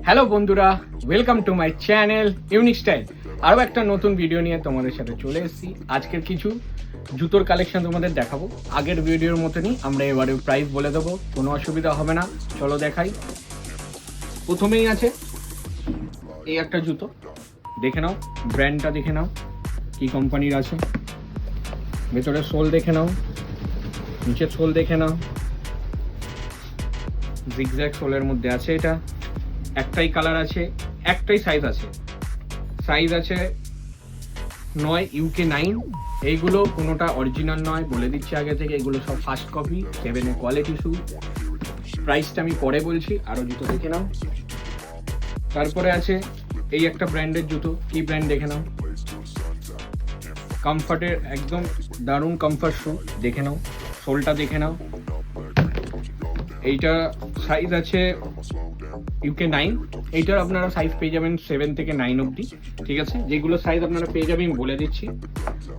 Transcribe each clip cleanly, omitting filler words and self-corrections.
Hello বন্ধুরা, welcome to my channel unique style. আরও একটা নতুন ভিডিও নিয়ে তোমাদের সাথে চলে এসেছি। আজকের কিছু জুতোর কালেকশন তোমাদের দেখাবো। আগের ভিডিওর মতনই আমরা এবারে প্রাইস বলে দেবো, কোনো অসুবিধা হবে না। চলো দেখাই। প্রথমেই আছে এই একটা জুতো, দেখে নাও, ব্র্যান্ডটা দেখে নাও কি কোম্পানির আছে। ভেতরের সোল দেখে নাও, নিচের সোল দেখে নাও, জিগজ্যাগ সোলের মধ্যে আছে। এটা একটাই কালার আছে, একটাই সাইজ আছে। সাইজ আছে 9 UK 9। এইগুলো কোনোটা অরিজিনাল নয়, বলে দিচ্ছি আগে থেকে। এগুলো সব ফার্স্ট কপি, 7 কোয়ালিটি শু। প্রাইসটা আমি পরে বলছি, আরও জুতো দেখে নাও। তারপরে আছে এই একটা ব্র্যান্ডের জুতো, কি ব্র্যান্ড দেখে নাও। কমফর্টের একদম দারুণ কমফর্ট শু, দেখে নাও। সোলটা দেখে নাও। এইটা সাইজ আছে UK 9। এইটার আপনারা সাইজ পেয়ে যাবেন 7 থেকে 9 অবধি, ঠিক আছে। যেগুলো সাইজ আপনারা পেয়ে যাবেন বলে দিচ্ছি।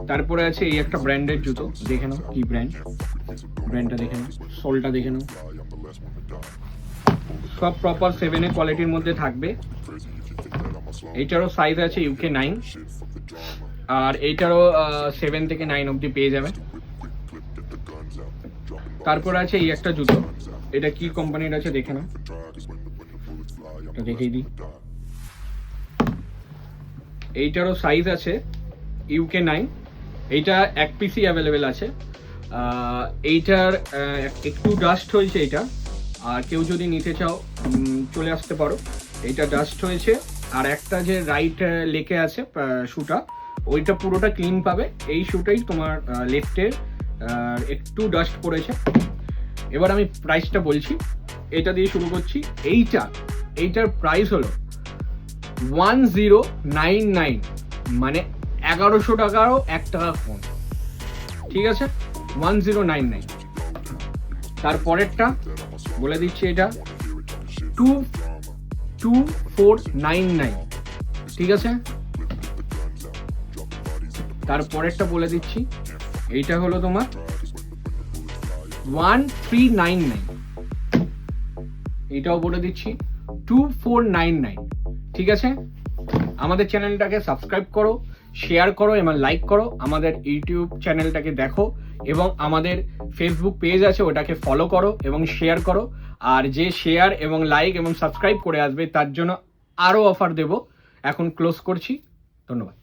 তারপরে আছে এই একটা ব্র্যান্ডের জুতো, দেখে নাও কি ব্র্যান্ড, ব্র্যান্ডটা দেখে নাও, সোলটা দেখে নাও। সব প্রপার 7 কোয়ালিটির মধ্যে থাকবে। এইটারও সাইজ আছে UK 9, আর এইটারও 7 থেকে 9 অবধি পেয়ে যাবেন। তারপরে আছে এই একটা জুতো, এটা কি কোম্পানির আছে দেখে নাও, দেখিয়ে দিই। এইটারও সাইজ আছে UK 9। এইটা এক পিসই অ্যাভেলেবেল আছে। এইটার একটু ডাস্ট হয়েছে এটা, আর কেউ যদি নিতে চাও চলে আসতে পারো। এইটা ডাস্ট হয়েছে, আর একটা যে রাইট লেকে আছে শুটা, ওইটা পুরোটা ক্লিন পাবে। এই শুটাই তোমার লেফটের একটু ডাস্ট পড়েছে। এবার আমি প্রাইসটা বলছি, এটা দিয়ে শুরু করছি। এইটার প্রাইস হলো 1099, মানে 1100 টাকারও 1 টাকা কম, ঠিক আছে। 1099। তারপরেরটা বলে দিচ্ছি, এটা 2499, ঠিক আছে। তারপরেরটা বলে দিচ্ছি, এইটা হলো তোমার 1399। এটাও বলে দিচ্ছি 2499, ঠিক আছে। আমাদের চ্যানেলটাকে সাবস্ক্রাইব করো, শেয়ার করো এবং লাইক করো। আমাদের ইউটিউব চ্যানেলটাকে দেখো এবং আমাদের ফেসবুক পেজ আছে, ওটাকে ফলো করো এবং শেয়ার করো। আর যে শেয়ার এবং লাইক এবং সাবস্ক্রাইব করে আসবে তার জন্য আরও অফার দেব। এখন ক্লোজ করছি, ধন্যবাদ।